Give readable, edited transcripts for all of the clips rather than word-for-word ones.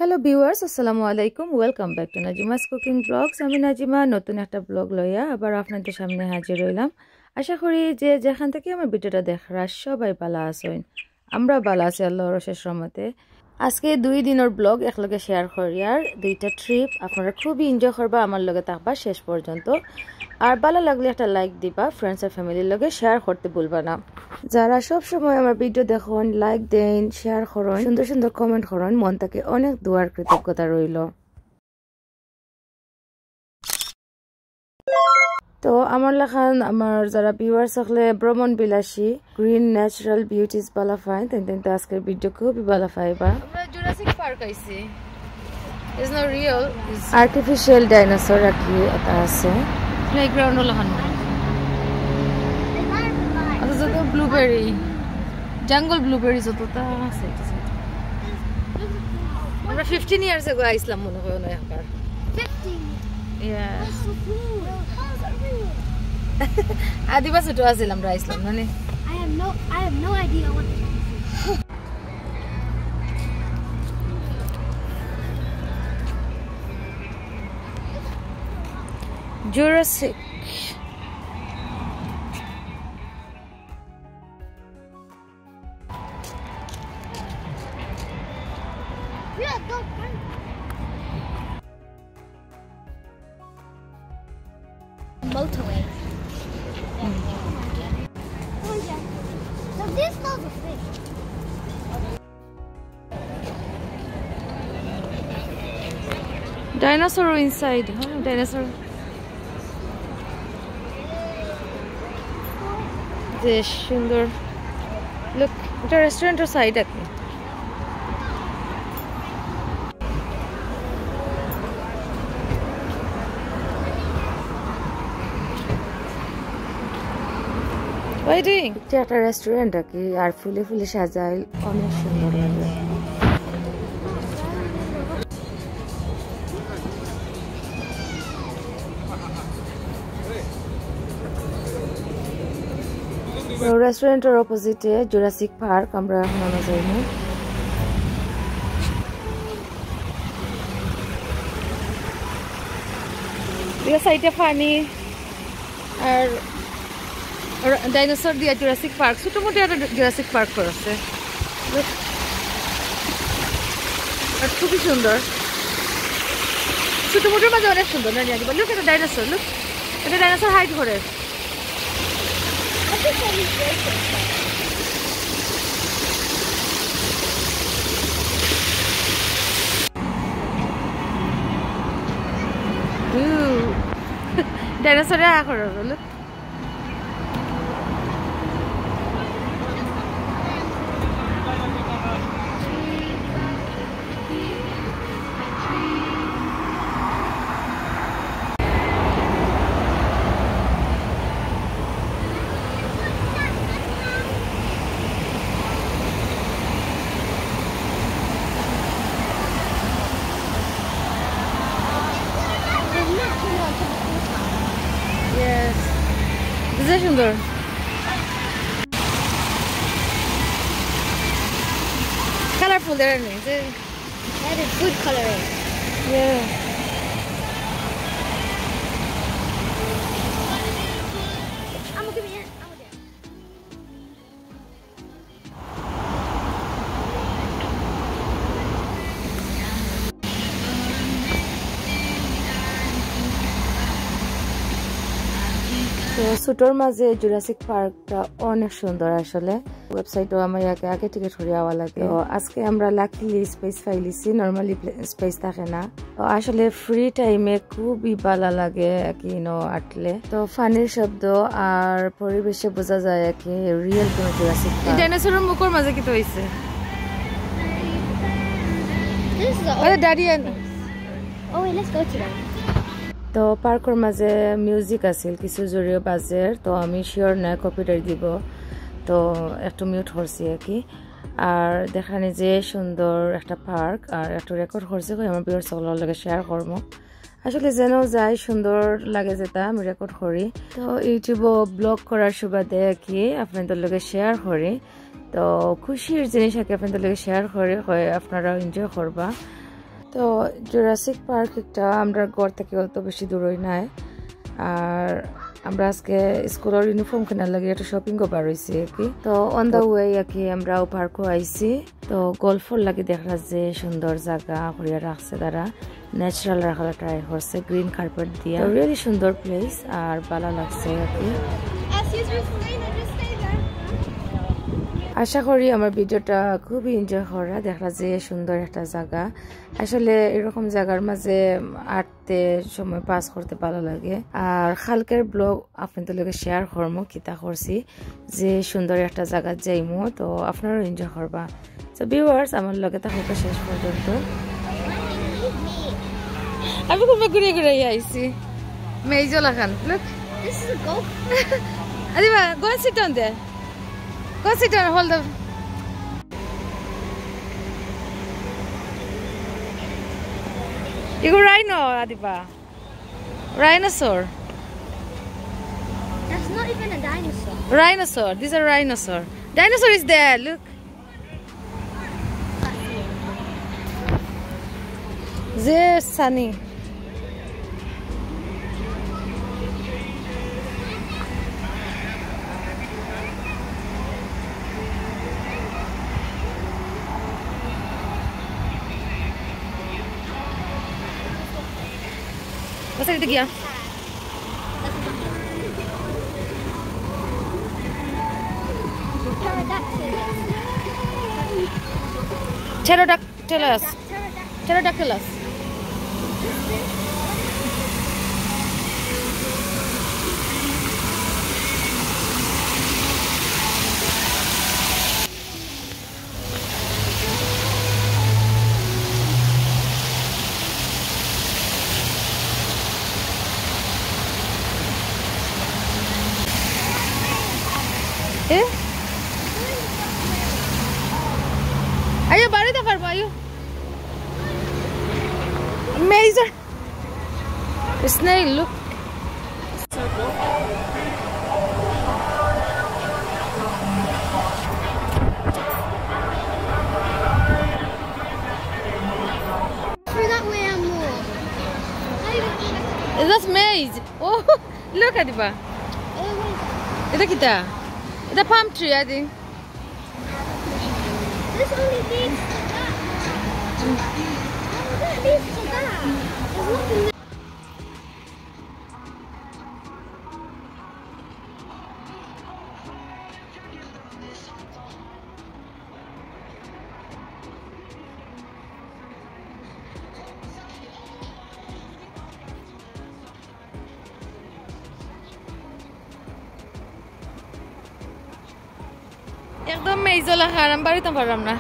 Hello viewers, assalamu alaikum. Welcome back to Najima's Cooking Vlogs. আমি নাজিমা নতুন একটা blog লইয়া আবার আপনাদের সামনে হাজির হইলাম। আশা করি যে যেখান থেকে আমার ভিডিওটা দেখরা সবাই ভালো আছেন। আমরা ভালো আছি আল্লাহর অশেষ রহমতে। আজকে 2 দিনের ব্লগ একলগে শেয়ার করি আর দুইটা ট্রিপ আপনারা খুবই এনজয় করবা আমার লগে থাকবা শেষ পর্যন্ত। আর ভালো লাগলে একটা লাইক দিবা, ফ্রেন্ডস আর ফ্যামিলির লগে শেয়ার করতে ভুলবা না। যারা সব সময় আমার ভিডিও দেখুন, লাইক দেন, শেয়ার করুন, সুন্দর সুন্দর কমেন্ট করুন, মন থেকে অনেক দোয়ার কৃতজ্ঞতা রইল। তো আমার লেখান আমার যারা ভিউয়ার্স হলে ভ্রমণ বিলাসী গ্রিন ন্যাচারাল বিউটিস ভালো পাই তেন আজকের ভিডিও খুবই ভালো পাইবা। আমরা জুরাসিক পার্ক আইছি। Is not real, is artificial dinosaur কি এটা আছে। প্লেগ্রাউন্ড লহান যত ব্লুবেরি জঙ্গল ব্লুবেরি যতটা আছে। আমরা 15 ইয়ার্স আগে আইছিলাম মনে হয় না একবার। 15 ইয়াস আদিবাস ছোট আছিলাম আমরা আইছিলাম না। I have no idea what Jurassic. Motorway. Oh yeah. So this was a fish. Dinosaur inside, huh? Dinosaur. This সুন্দর look, এটা রেস্টুরেন্টের সাইড আছে। What are you doing? এটা একটা রেস্টুরেন্ট আছে আর ফুলে ফুলে সাজায় অনেক সুন্দর লাগে। রেস্টুরেন্টের অপোজিটে জুরাসিক পার্ক আমরা এখন আমরা যাইনি। এই সাইডে পানি আর ডাইনোসর দিয়ে জুরাসিক পার্ক ছোট মোটো একটা জুরাসিক পার্ক করেছে আর খুবই সুন্দর। ছোট মোটোর মাঝে অনেক সুন্দর না জানি বললো এটা ডাইনোসর। লুক, এটা ডাইনোসর হাইট করে। ডাইনোসরে আখর হলো। Yes, this is সুন্দর। Colorful there, isn't it? That is good coloring. Yeah. I'm gonna give me it. I'm gonna do it. তো ছোটোর মাঝে জুরাসিক পার্কটা অনেক সুন্দর আসলে। ওয়েবসাইটও আমার আগে টিকিট করে আওয়া লাগে। তো আজকে আমরা লাকিলি স্পেস পাইলিছি, নর্মালি স্পেস থাকে না। তো আসলে ফ্রি টাইমে খুবই ভালো লাগে কি আটলে। তো ফানির শব্দ আর পরিবেশে বোঝা যায় কি রিয়েল কোনো জুরাসিক পার্ক। ডাইনোসরের মুখের মাঝে কি তো হইছে? This is the দাঁড়িয়ে। Oh wait, let's go to them. তো পার্কের মাঝে মিউজিক আছিল কিছু জোরে বাজের। তো আমি শিওর না কপিরাইট দিব, তো একটু মিউট করছি আর কি। আর দেখানি যে সুন্দর একটা পার্ক আর একটু রেকর্ড করছি আমার ভিউয়ার্স সকলের লগে শেয়ার করবো। আসলে যেন যাই সুন্দর লাগে যেটা আমি রেকর্ড করি। তো ইউটিউবও ব্লগ করার সুবাদে কি আপনাদের লগে শেয়ার করি। তো খুশির জিনিস আর কি আপনাদের লগে শেয়ার করে আপনারা এনজয় করবা। তো জুরাসিক পার্ক একটা আমরা ঘর থেকে অত বেশি দূরই নাই আর আমরা আজকে স্কুলের ইউনিফর্ম কেনার লাগে একটা শপিং করবার রয়েছি আর কি তো অন দ্য ওয়ে আর কি আমরাও পার্কও আইছি তো গল্ফর লাগে দেখা যে সুন্দর জায়গা করিয়া রাখছে তারা ন্যাচারাল রাখার ট্রাই করছে গ্রিন কার্পেট দিয়া রিয়েলি সুন্দর প্লেস আর ভালো লাগছে আর কি আশা করি আমার ভিডিওটা খুবই এনজয় করা দেখা যে সুন্দর একটা জায়গা আসলে এরকম জায়গার মাঝে আটতে সময় পাস করতে ভালো লাগে আর কালকের ব্লগ আপনাদের লগে শেয়ার করবো কিতা করছি যে সুন্দর একটা জায়গা যাইমো তো আপনারাও এনজয় করবা তো ভিউয়ার্স আমার লগে থাকা শেষ পর্যন্ত আমি খুব ঘুরে ঘুরে আইছি মেইজলা খান look This is a golf. Adiba, go and sit down there. Go sit down, hold the... You go rhino, Adiba. Rhinosaur. That's not even a dinosaur. Rhinosaur. This is a rhinosaur. Dinosaur is there, look. There's Sunny. What's it again? Pterodactylus. Pterodactylus. Eh? Ayo bari ta parbo ayo. Amazing. Snail look. Through that way and more. That's maze. Oh, look at it. Ita kita. It's a palm tree, I think. This only leads to that. Oh, that leads to that. There's nothing there. একদম মেইজলা খারাম বাড়িতে পারলাম না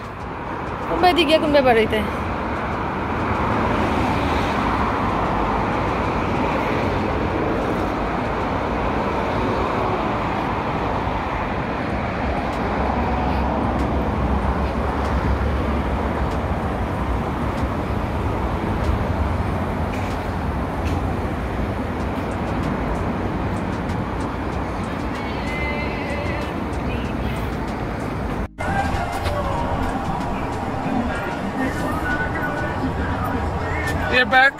কোনবা দিকে কোনবা বাড়িতে You're back.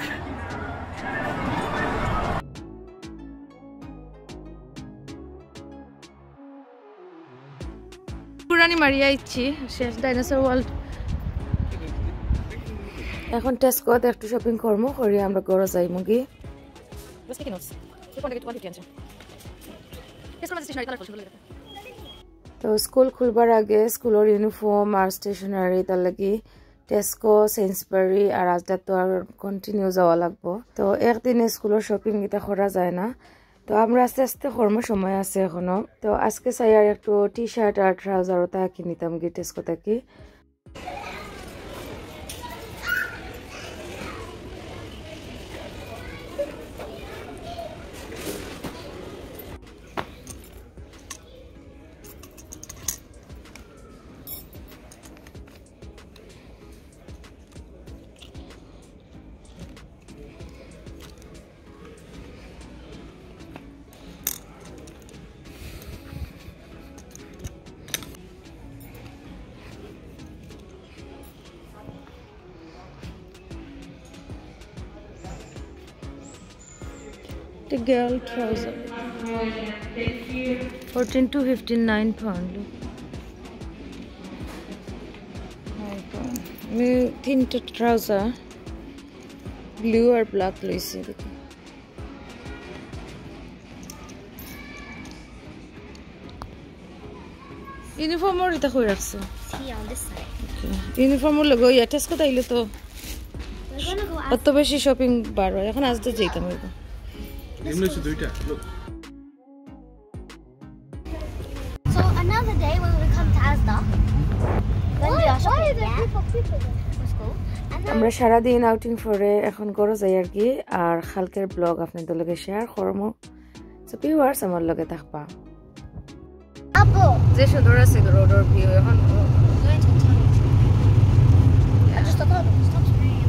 পুরানি মারিয়া ইচ্ছি শেষ dinosaur world এখন টেস্কোতে একটু শপিং করবো করি আমরা ঘরে যাই মুগি তো স্কুল খুলবার আগে স্কুলের ইউনিফর্ম আর স্টেশনারি তার লাগি টেস্কো সেন্সবারি আর আজটা তো আর কন্টিনিউ যাওয়া লাগবো তো একদিনে স্কুলের শপিং এটা করা যায় না তো আমরা আস্তে আস্তে কর্ম সময় আছে এখনো তো আজকে চাই আর একটু টি শার্ট আর ট্রাউজার ওটা কিনিতাম গিয়ে টেস্কো থাকি The girl trouser. 14 to 59 pound. मैं 3 trouser blue और black लईছি দেখি ইউনিফর্ম ওর এটা কই রাখছো Here on this side. Uniform or logo ইয়াটেস কো তাইলে তো We're gonna go out. অত বেশি শপিং বার হয় এখন আজ তো যাইতাম হইব এমনিতে দুইটা look So another day when we come to Asda, when we are shopping, yeah, let's go. And then আমরা সারা দিন আউটিং করে এখন গরো যাই আর কি আর খালকের ব্লগ আপনাদের লগে শেয়ার করব সো ভিউয়ার্স আমার লগে থাকবা apple. যে সুন্দর আছে রোডর ভিউ এখন Going to tell you. I just thought stop spraying.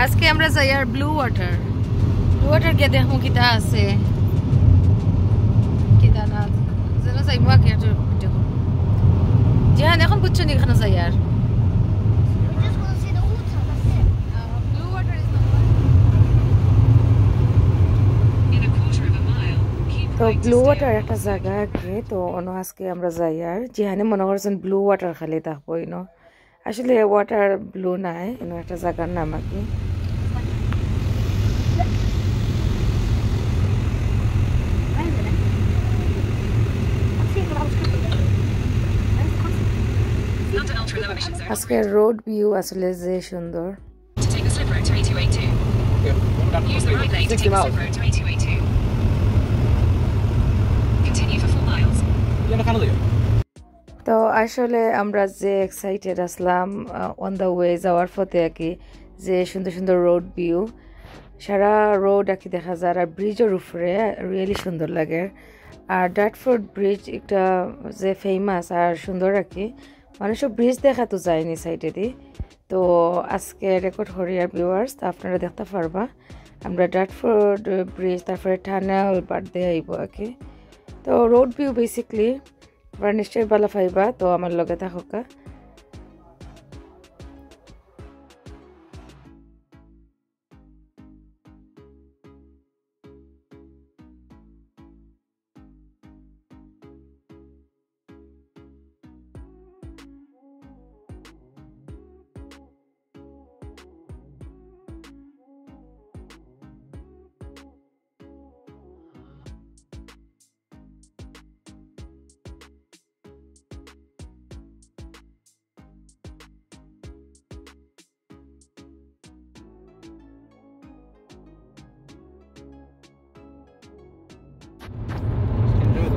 আজকে আমরা যাই আর ব্লু ওয়াটার কে দেখো কিটা আছে কিটা না যেন যাইবো আগে দেখো জিহান এখন বুঝছো নি এখানে যাই আর We're just gonna see the water. That's it. Blue water is not In a quarter of a mile, keep তো right to blue stay water on একটা জায়গা আছে তো অন্য আজকে আমরা যাই আর জিহানে মনে করছেন ব্লু ওয়াটার খালি থাকবো ইনো আসলে ওয়াটার ব্লু নাই এনো একটা জায়গার নাম আর কি under ultra low emission zone. আজকে রোড ভিউ আসলে যে সুন্দর To take the slip road to A282. Use the right lane to take the slip road to A282. Continue for 4 miles. তো আসলে আমরা যে excited Aslam on the way যাওয়ার পথে আর কি যে সুন্দর সুন্দর রোড ভিউ সারা রোড আর কি দেখা যায় আর ব্রিজের উপরে রিয়েলি সুন্দর লাগে আর ডার্টফোর্ড ব্রিজ একটা যে ফেমাস আর সুন্দর আর কি মানুষও ব্রিজ দেখা তো যায়নি সাইডে দি তো আজকে রেকর্ড করি আর ভিউয়ার্স তো আপনারা দেখতে পারবা আমরা ডার্টফোর্ড ব্রিজ তারপরে টানেল বাড়তে আইব আর কি তো রোড ভিউ বেসিকলি আপনারা নিশ্চয়ই ভালো পাইবা তো আমার লগে থাকা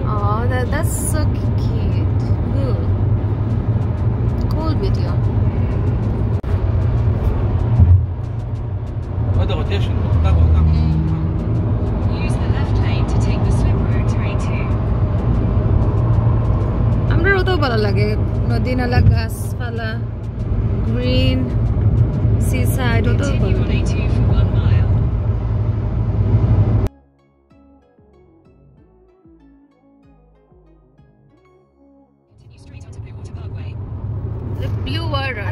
Oh, that's so cute. Cool video. هذا روتيشن Use the left lane to take the slip road to A2. আমরা তো ভালো লাগে নদী নালা গাছপালা গ্রিন সি সাইড তো Continue on A2 for 1 mile. Continue straight onto Blue Water Parkway. the blue water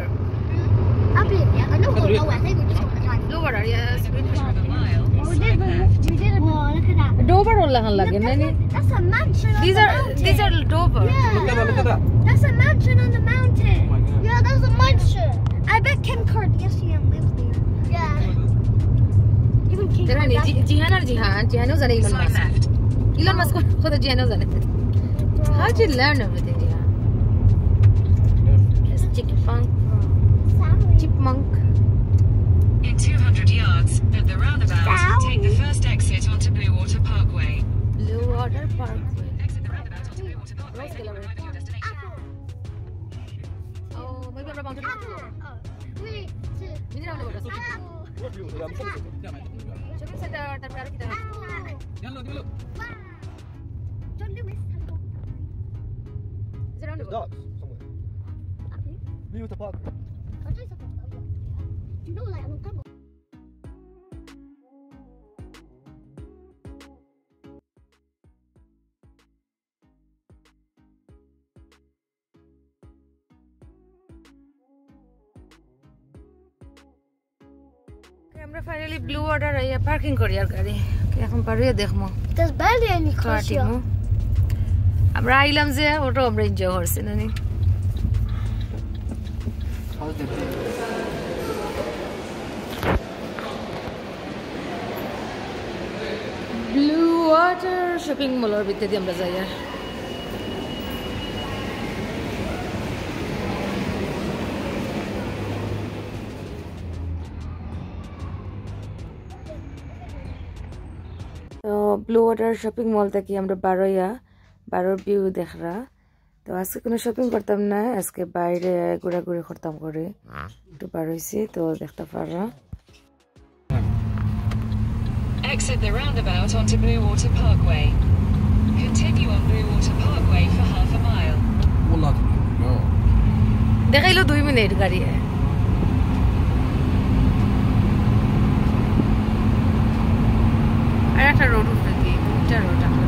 I believe, yeah. I know we'll go. I think we just want to drive. blue water yes In a quarter of a mile, Oh, we slight did, left. we did it. Oh, look at that. dover lang lagi Look, nani that's a mansion on these the are mountain. dover Yeah. look at that That's a mansion on the mountain. Oh my God. Yeah, that's a mansion. I bet Kim Kardashian lives there. Yeah. Even Kim Tara ni Kardashian. jihan জানে Elon Slight Musk left. Elon Musk খোদা জিহানও জানে how did you learn everything yeah yes chipmunk In 200 yards, at the roundabout, Ow. take the first exit onto Blue Water Parkway. blue water park Exit the roundabout onto Blue Water Parkway Rose and Gallery. arrive at your destination. oh maybe আমরা bound Oh, 3, 2, hindi na ako apple. shopping center তারপর আর কি Apple. يلا يلا Wow. John Lewis has got is it roundabout Dogs somewhere. apple. Blue Water Park. I'll do something about it. You know, like, I'm not coming. আমরা finally blue water আইয়া parking করি আর গাড়ি এখন পারিয়ে দেখমু There's barely any cars here. আমরা আইলাম যে ওটা আমরা এনজয় করছি নানি ব্লু ওয়াটার শপিং মলের ভিতরে দিয়ে আমরা যাই আর তো ব্লু ওয়াটার শপিং মল থেকে আমরা বারোর ভিউ দেখরা তো আজকে কোনো শপিং করতাম না আজকে বাইরে ঘোরাঘুরি করতাম করে একটু বার হয়েছি তো দেখতে পাররা Exit the roundabout onto Blue Water Parkway. Continue on Blue Water Parkway for half a mile. والله no. দেখাইলো 2 মিনিট গাড়ি আর একটা রোড উঠে দিয়ে দুইটা রোড আছে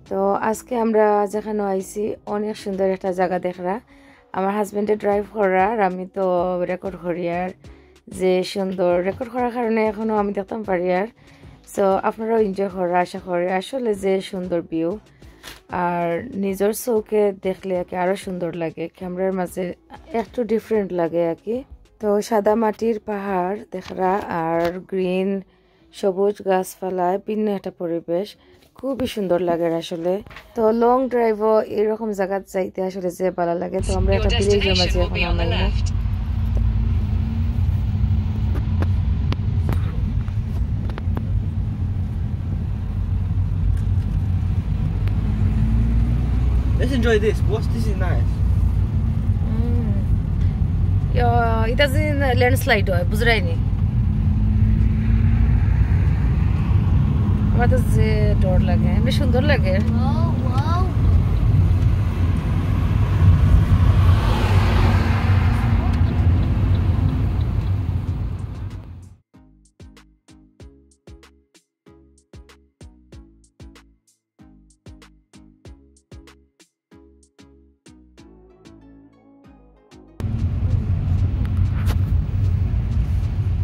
তো আজকে আমরা যেখানে আইছি অনেক সুন্দর একটা জায়গা দেখরা আমার হাজবেন্ডে ড্রাইভ করা আর আমি তো রেকর্ড করি আর যে সুন্দর রেকর্ড করার কারণে এখনো আমি দেখতাম পারি আর সো আপনারাও এনজয় করা আশা করি আসলে যে সুন্দর ভিউ আর নিজের চোখে দেখলে একে আরো সুন্দর লাগে ক্যামেরার মাঝে একটু ডিফারেন্ট লাগে আর কি তো সাদা মাটির পাহাড় দেখরা আর গ্রিন সবুজ গাছপালায় ভিন্ন একটা পরিবেশ খুবই সুন্দর লাগে আসলে তো লং ড্রাইভও এরকম জায়গা যাইতে আসলে যে ভালো লাগে তো আমরা একটা ভিলেজের মাঝে এখন আমরা Let's enjoy this. This is nice. এটা যে ল্যান্ডস্লাইড হয় বুঝরাইনি আমার তো যে ডর লাগে বেশ সুন্দর লাগে Whoa, whoa.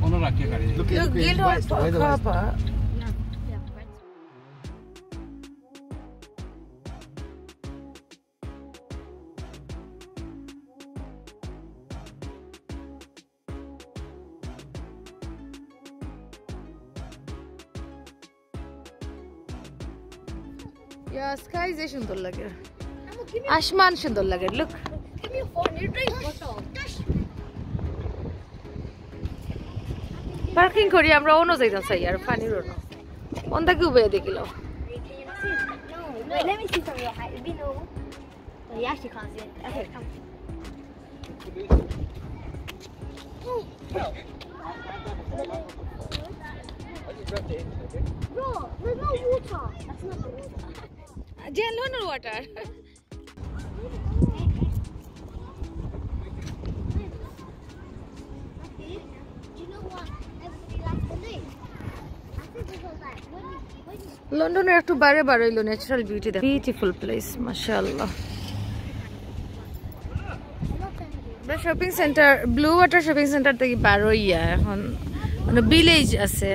Ona rakiye gaড়ি Look at Look, the Gil west. Why the west? Papa. Yeah, sky is সুন্দর লাগে আসমান সুন্দর লাগে look Give me a phone. You're doing photo. Parking করি আমরা অন্য যাইতাম চাই আর পানির অন্য অন্ধা কি উবে দেখিল No. Wait, let me see from your height. We know. No, you actually can't see it. Okay, come. Bro, there's no water. That's not the water. Genuine water Do you know what everybody likes to do? I think it was like when you লন্ডনের একটু বাইরে বার হইলো natural beauty দেখ beautiful place মাশাআল্লাহ shopping centre blue water shopping centre থেকে বার হইয়া এখন মানে ভিলেজ আছে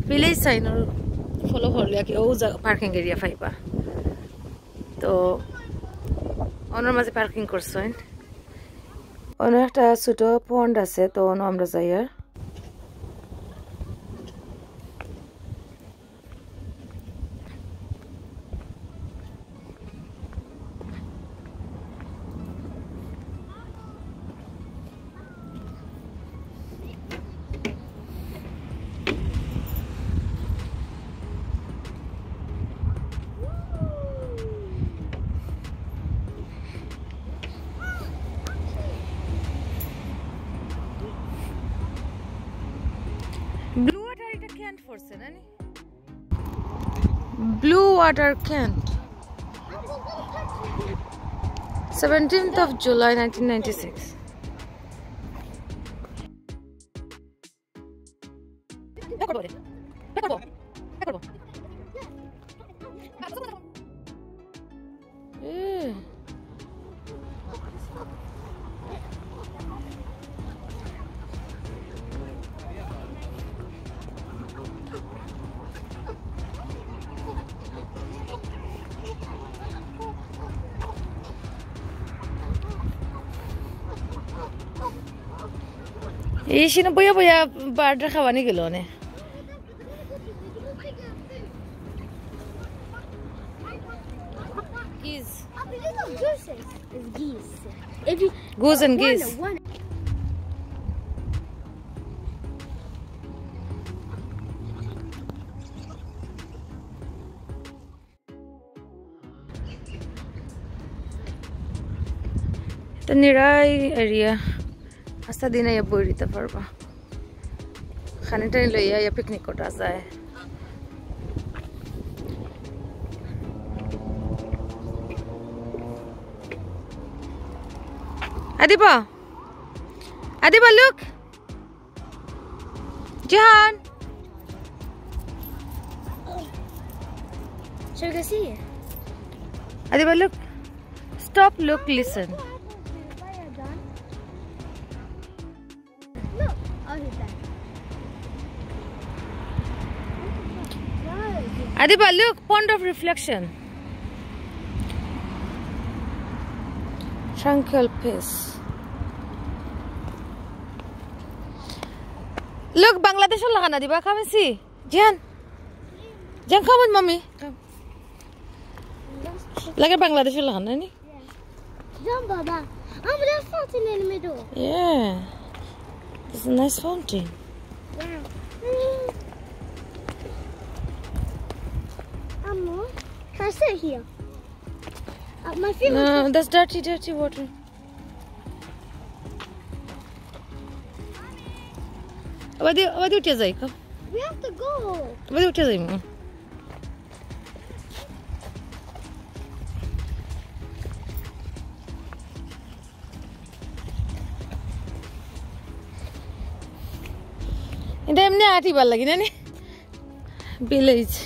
ভিলেজ সাইনর ফলো করলে কি ও পার্কিং এরিয়া পাইবা তো ওনার মাঝে পার্কিং করছেন অনেক একটা ছোট পন্ড আছে তো আমরা যাই আর ব্লু ওয়াটার এটা ক্যান্ট ফোর্সে না blue water can't 17th of July 1996 এই সিনে বইয়া বইয়া বারটা খাওয়ানি গেল নে geese It's geese. If you goose and geese one. তো নিরাই এরিয়া আস্তা দিনে ইয়া বই দিতে পারবা খানি টানি লইয়া ইয়া পিকনিক করা যায় Adiba Adiba look Jahan Shall we go see it? Adiba look stop look listen Look, oh, he's there. No. Adiba look pond of reflection tranquil peace look Bangladesh lagana diba come and see Jan come with mommy come like Bangladesh lagana ni Jump, Baba. Oh, but there's fountain in the middle. yeah it's a nice fountain Yeah. Ammo, can I sit here? My feet. no that's dirty water Wadi utia jai ka We have to go. Wadi utia jai mo Ida emni ati bal lagi na ni village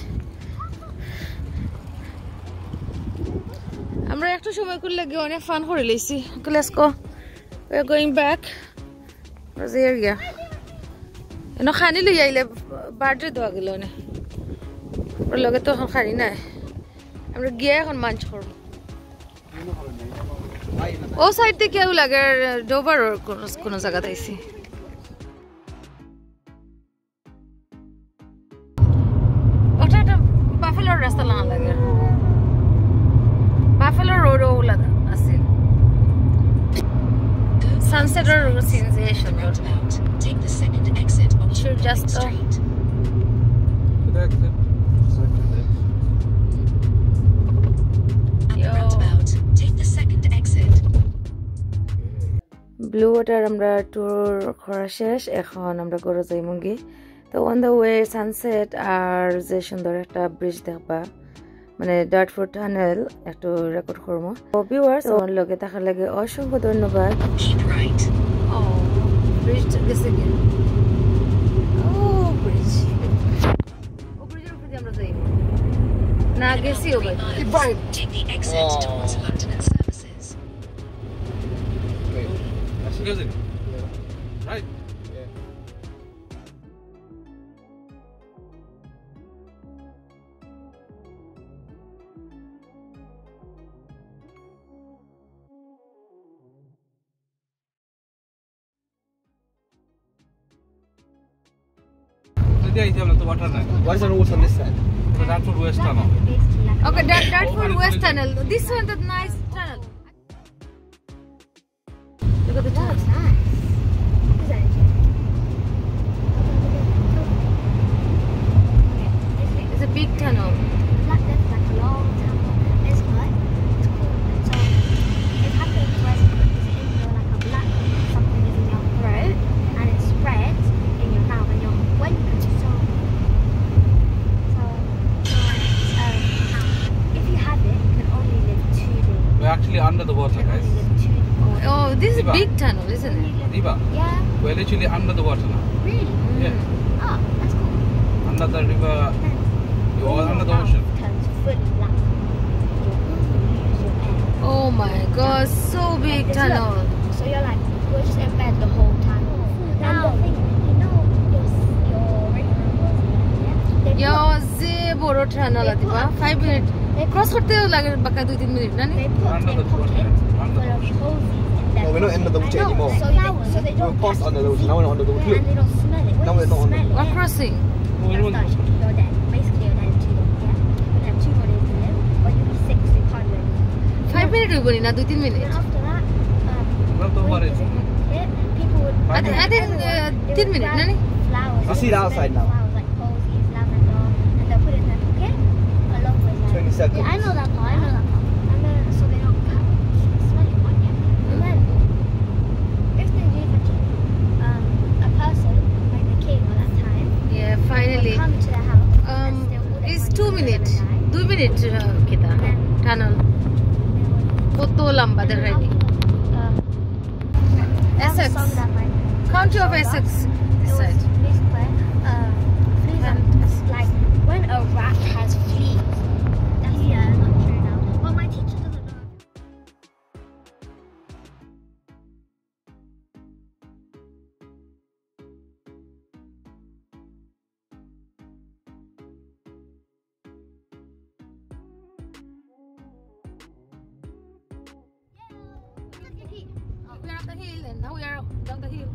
আমরা একটু সময় করলে গিয়ে অনেক fun করে লইছি let's go we are going back was the area এনো খানি লই আইলে বার্থডে দেওয়া গেল না ওর লগে তো খানি না আমরা গিয়ে এখন মাঞ্চ করব ও সাইড থেকে কেউ লাগে ডোভার ওর কোন জায়গা তাইছি ওটা একটা বাফেলোর রাস্তা লাগে Buffalo Road ওলা আছে Sunset or Civilization Road. Take the second exit onto Should just Street. At the roundabout, take the second exit. Blue Water আমরা ট্যুর করা শেষ এখন আমরা ঘরে যাইমুগি তো অন দ্য ওয়ে সানসেট আর যে সুন্দর একটা ব্রিজ দেখবা মানে ডার্টফোর্ড টানেল একটু রেকর্ড করবো ভিউয়ার্স ওর লগে থাকার লাগে অসংখ্য ধন্যবাদ Keep right. ও ব্রিজ গেছে কি ও ব্রিজ ও ব্রিজের উপরে আমরা যাই না গেছি ও ভাই Take the exit towards London and Services. Right. What's the rules on this side? Dartford West Tunnel. Okay, Dartford West Tunnel. This one, the nice tunnel. Look at the tunnel. That's nice. Is that It's a big tunnel. like that's like a long tunnel. It's good. It's cool. So it happens when it's in your like a black something is in your throat and it spreads in your mouth and your when if you have it, you can only live 2 days. We're actually under the water, You can guys. only live 2 days. Oh, this is a Diba? big tunnel, isn't it? Diba, Yeah, we're literally under the water now. really? Yeah. Oh, that's cool. under the river. You're all under the ocean. Turns fully black. Lose your air. Oh my god, so big Just tunnel. look, so you're like, we're just in bed the whole time. Now, you know, Yo, ze boro tunnel atiba 5 minutes. Cross korte lage baka 2-3 minutes na ni. They put Under a the pocket ocean. Under full the of ocean. posies in there. No, we're not under the ocean anymore. So they We don't were past catch under the ocean. disease. Now we're not under the ocean. And they don't smell it. When Now you we're not under smell the- We're it, crossing. you're done. You're dead. Basically, you're dead in 2 days. Yeah? You have 2 more days to live, but you'll be sick, so you can't do anything. 5 minutes hoy boni na 2-3 And minutes. then after that, Not the when worry. it was in the pit, people would. I think- everywhere, they 10 would minutes, grab nani? Flowers. I see the outside now. Flowers like posies, lavender, and they'll put it in their pocket along with like. 20 seconds. Yeah, I know that part. I know that part. And then so they don't smell it one yet. And then if they do catch it, a person like the king at that time Yeah, would finally. come to the house. and steal all their It's money 2 and minutes. die. 2 minutes kita tunnel. Koto lamba And then dekhai. after, I have a Essex. song that my County of showed Essex us. this It was side. basically fleas and like when a rat has fleas. That's not true now. But my teacher doesn't know. We are up the hill and now we are down the hill.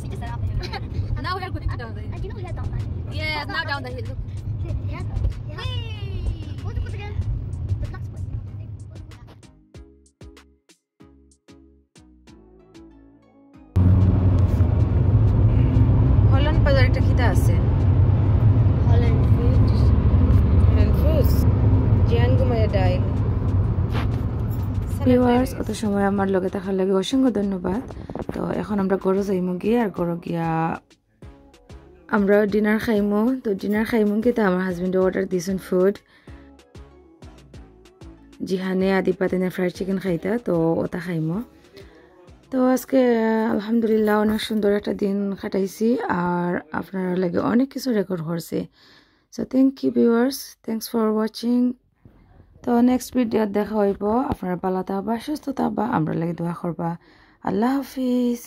We just said up there. Now we are going down the hill. And you know we had down there. Yes, now down the hill. Look. Yeah. What's it again? The black spot. Holland বাজার একটা খিতা আছে। Holland food. Holland Foods। জিয়ান গুমায়া ডাইল। Viewers অত সময় আমার লগে থাকার লাগে অসংখ্য ধন্যবাদ। তো এখন আমরা গরো যাইমু গিয়ে আর গরো গিয়া আমরা ডিনার খাইমু। তো ডিনার খাইমু কি তা আমার হাজবেন্ড অর্ডার দিয়েছেন ফুড। জিহানে আদি পাতিনে ফ্রাইড চিকেন খাইতা তো ওটা খাইমু। তো আজকে আলহামদুলিল্লাহ অনেক সুন্দর একটা দিন কাটাইছি আর আপনারা লাগে অনেক কিছু রেকর্ড করছি। So thank you viewers, thanks for watching. তো নেক্সট ভিডিও দেখা হইব। আপনারা ভালো থাকবা, সুস্থ থাকবা, আমরা লাগে দোয়া করবা। আল্লাহ হাফিজ।